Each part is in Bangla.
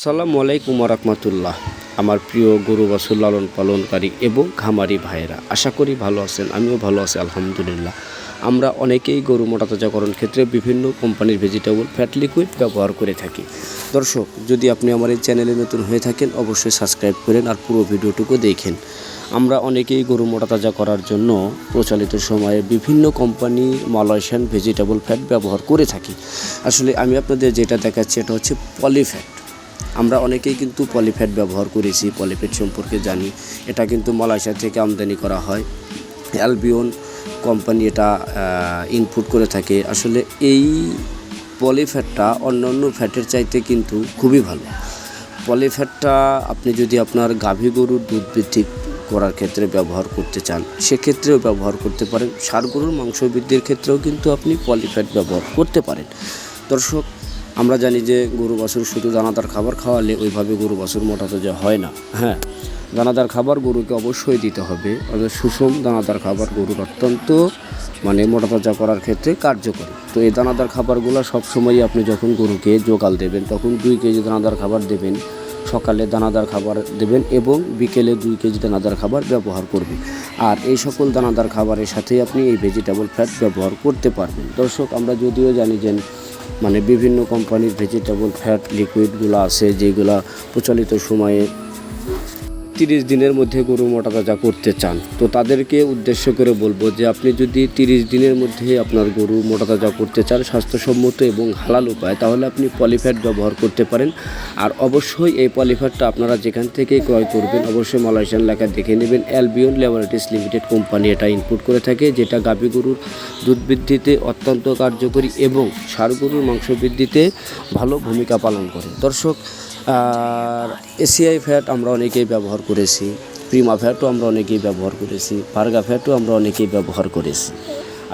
আসসালামু আলাইকুম রাহমাতুল্লাহ। আমার প্রিয় গরু বাছুর লালন পালনকারী এবং খামারি ভাইয়েরা, আশা করি ভালো আছেন। আমিও ভালো আছি আলহামদুলিল্লাহ। আমরা অনেকেই গরু মোটাতাজাকরণ ক্ষেত্রে বিভিন্ন কোম্পানির ভেজিটেবল ফ্যাট লিকুইড ব্যবহার করে থাকি। দর্শক, যদি আপনি আমার এই চ্যানেলে নতুন হয়ে থাকেন অবশ্যই সাবস্ক্রাইব করেন আর পুরো ভিডিওটুকু দেখেন। আমরা অনেকেই গরু মোটাতাজা করার জন্য প্রচলিত সময়ে বিভিন্ন কোম্পানি মালয়েশিয়ান ভেজিটেবল ফ্যাট ব্যবহার করে থাকি। আসলে আমি আপনাদের যেটা দেখাচ্ছি এটা হচ্ছে পলিফ্যাট। আমরা অনেকেই কিন্তু পলিফ্যাট ব্যবহার করেছি, পলিফ্যাট সম্পর্কে জানি। এটা কিন্তু মালয়েশিয়া থেকে আমদানি করা হয়। অ্যালবিয়ন কোম্পানি এটা ইনপুট করে থাকে। আসলে এই পলিফ্যাটটা অন্যান্য ফ্যাটের চাইতে কিন্তু খুবই ভালো। পলিফ্যাটটা আপনি যদি আপনার গাভী গরুর দুধ বৃদ্ধি করার ক্ষেত্রে ব্যবহার করতে চান সেক্ষেত্রেও ব্যবহার করতে পারেন। ষাঁড় গরুর মাংস বৃদ্ধির ক্ষেত্রেও কিন্তু আপনি পলিফ্যাট ব্যবহার করতে পারেন। দর্শক, আমরা জানি যে গরু বাছুর শুধু দানাদার খাবার খাওয়ালে ওইভাবে গরু বাছুর মোটাতাজা হয় না। হ্যাঁ, দানাদার খাবার গরুকে অবশ্যই দিতে হবে। সুষম দানাদার খাবার গরুর অত্যন্ত মোটাতাজা করার ক্ষেত্রে কার্যকরী। তো এই দানাদার খাবারগুলো সবসময়ই আপনি যখন গরুকে জোগাল দেবেন তখন 2 কেজি দানাদার খাবার দেবেন। সকালে দানাদার খাবার দেবেন এবং বিকেলে 2 কেজি দানাদার খাবার ব্যবহার করবেন। আর এই সকল দানাদার খাবারের সাথে আপনি এই ভেজিটেবল ফ্যাট ব্যবহার করতে পারবেন। দর্শক, আমরা যদিও জানি যে বিভিন্ন কোম্পানির ভেজিটেবল ফ্যাট লিকুইডগুলো আছে যেগুলো প্রচলিত সময়ে 30 দিনের মধ্যে গরু মোটাতাজা করতে চান, তো তাদেরকে উদ্দেশ্য করে বলবো যে আপনি যদি 30 দিনের মধ্যে আপনার গরু মোটাতাজা করতে চান স্বাস্থ্যসম্মত এবং হালাল উপায়, তাহলে আপনি পলিফ্যাট ব্যবহার করতে পারেন। আর অবশ্যই এই পলিফ্যাটটা আপনারা যেখান থেকে ক্রয় করবেন অবশ্যই মালয়েশিয়ান লেখা দেখে নেবেন। অ্যালবিয়ন ল্যাবরেটরিজ লিমিটেড কোম্পানি এটা ইনপুট করে থাকে, যেটা গাভী গরুর দুধ বৃদ্ধিতে অত্যন্ত কার্যকরী এবং ষাঁড় গরুর মাংস বৃদ্ধিতে ভালো ভূমিকা পালন করে। দর্শক, আর এসিআই ফ্যাট আমরা অনেকেই ব্যবহার করেছি, প্রিমা ফ্যাটও আমরা অনেকেই ব্যবহার করেছি, ভার্গা ফ্যাটও আমরা অনেকেই ব্যবহার করেছি।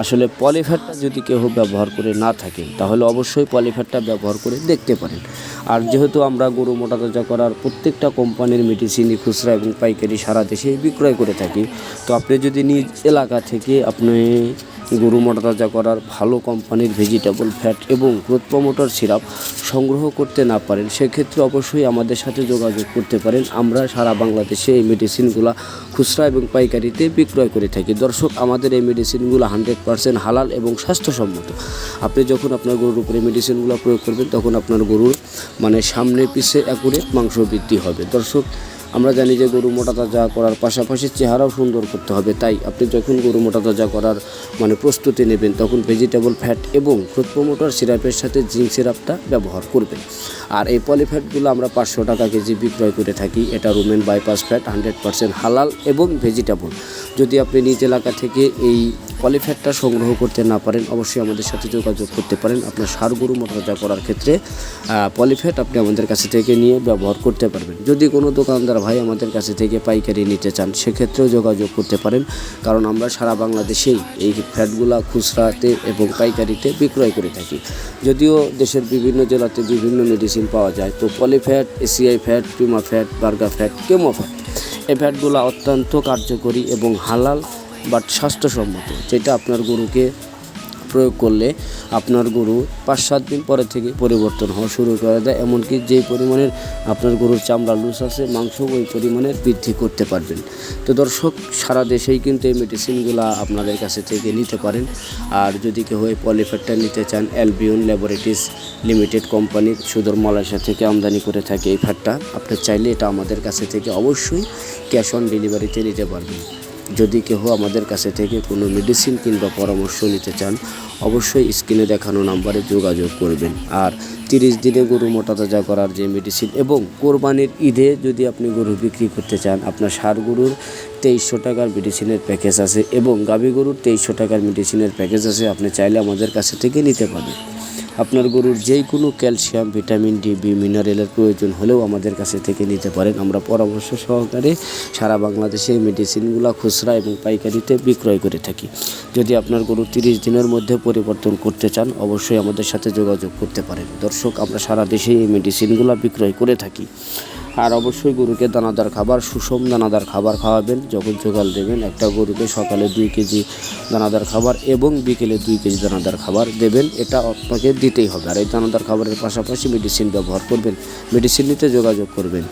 আসলে পলিফ্যাটটা যদি কেউ ব্যবহার করে না থাকে তাহলে অবশ্যই পলিফ্যাটটা ব্যবহার করে দেখতে পারেন। আর যেহেতু আমরা গরু মোটাতাজা করার প্রত্যেকটা কোম্পানির মেডিসিনই খুচরা এবং পাইকারি সারা দেশে বিক্রয় করে থাকি, তো আপনি যদি নিজ এলাকা থেকে আপনি গরু মোটাতাজা করার ভালো কোম্পানির ভেজিটেবল ফ্যাট এবং গ্রোথ প্রমোটার সিরাপ সংগ্রহ করতে না পারেন সেক্ষেত্রে অবশ্যই আমাদের সাথে যোগাযোগ করতে পারেন। আমরা সারা বাংলাদেশে এই মেডিসিনগুলো খুচরা এবং পাইকারিতে বিক্রয় করে থাকি। দর্শক, আমাদের এই মেডিসিনগুলো 100% হালাল এবং স্বাস্থ্যসম্মত। আপনি যখন আপনার গরুর উপরে মেডিসিনগুলো প্রয়োগ করবেন তখন আপনার গরুর সামনে পিছে অ্যাকুরেট মাংস বৃদ্ধি হবে। দর্শক, আমরা জানি যে গরু মোটাতাজা করার পাশাপাশি চেহারাও সুন্দর করতে হবে, তাই আপনি যখন গরু মোটাতাজা করার প্রস্তুতি নেবেন তখন ভেজিটেবল ফ্যাট এবং গ্রোথ প্রমোটার সিরাপের সাথে জিঙ্ক সিরাপটা ব্যবহার করবেন। আর এই পলিফ্যাটগুলো আমরা 500 টাকা কেজি বিক্রয় করে থাকি। এটা রুমেন বাইপাস ফ্যাট, 100% হালাল এবং ভেজিটেবল। যদি আপনি নিজ এলাকা থেকে এই পলিফ্যাটটা সংগ্রহ করতে না পারেন অবশ্যই আমাদের সাথে যোগাযোগ করতে পারেন। আপনার ষাঁড় গরু মোটাতাজা করার ক্ষেত্রে পলিফ্যাট আপনি আমাদের কাছে থেকে নিয়ে ব্যবহার করতে পারবেন। যদি কোনো দোকানদার ভাই আমাদের কাছে থেকে পাইকারি নিতে চান সেক্ষেত্রেও যোগাযোগ করতে পারেন, কারণ আমরা সারা বাংলাদেশেই এই ফ্যাটগুলা খুচরাতে এবং পাইকারিতে বিক্রয় করে থাকি। যদিও দেশের বিভিন্ন জেলাতে বিভিন্ন মেডিসিন পাওয়া যায়, তো Polyfat, ACI fat, Prima fat, ভার্গা ফ্যাট, কেমো ফ্যাট, এই ফ্যাটগুলো অত্যন্ত কার্যকরী এবং হালাল বাট স্বাস্থ্যসম্মত, যেটা আপনার গরুকে প্রয়োগ করলে আপনার গরু 5-7 দিন পরে থেকে পরিবর্তন হওয়া শুরু করে দেয়। এমনকি যেই পরিমাণের আপনার গরুর চামড়া লুজ আছে মাংস ওই পরিমাণের বৃদ্ধি করতে পারবেন। তো দর্শক, সারা দেশেই কিন্তু এই মেডিসিনগুলো আপনাদের কাছে থেকে নিতে পারেন। আর যদি কেউ এই পলিফ্যাটটা নিতে চান, অ্যালবিয়ন ল্যাবরেটরিজ লিমিটেড কোম্পানির সুদূর মালয়েশিয়া থেকে আমদানি করে থাকে এই ফ্যাটটা। আপনি চাইলে এটা আমাদের কাছে থেকে অবশ্যই ক্যাশ অন ডেলিভারিতে নিতে পারবেন। যদি কেউ আমাদের কাছে থেকে কোনো মেডিসিন কিংবা পরামর্শ নিতে চান অবশ্যই স্ক্রিনে দেখানো নাম্বারে যোগাযোগ করবেন। আর 30 দিনে গরু মোটাতাজা করার যে মেডিসিন এবং কোরবানির ঈদে যদি আপনি গরু বিক্রি করতে চান, আপনার ষাঁড় গরুর 2300 টাকার মেডিসিনের প্যাকেজ আছে এবং গাভী গরুর 2300 টাকার মেডিসিনের প্যাকেজ আছে। আপনি চাইলে আমাদের কাছে থেকে নিতে পারবেন। আপনার গরুর যেই কোনো ক্যালসিয়াম, ভিটামিন ডি, বি, মিনারেলের প্রয়োজন হলেও আমাদের কাছে থেকে নিতে পারেন। আমরা পরামর্শ সহকারে সারা বাংলাদেশে মেডিসিনগুলো খুচরা এবং পাইকারিতে বিক্রয় করে থাকি। যদি আপনার গরু 30 দিনের মধ্যে পরিবর্তন করতে চান অবশ্যই আমাদের সাথে যোগাযোগ করতে পারেন। দর্শক, আমরা সারা দেশে এই মেডিসিনগুলো বিক্রয় করে থাকি। আর অবশ্যই গরুকে দানাদার খাবার, সুষম দানাদার খাবার খাওয়াবেন। যখন জোগাল দেবেন একটা গরুকে সকালে 2 কেজি দানাদার খাবার এবং বিকেলে 2 কেজি দানাদার খাবার দেবেন, এটা আপনাকে দিতেই হবে। আর এই দানাদার খাবারের পাশাপাশি মেডিসিন ব্যবহার করবেন, মেডিসিন নিতে যোগাযোগ করবেন।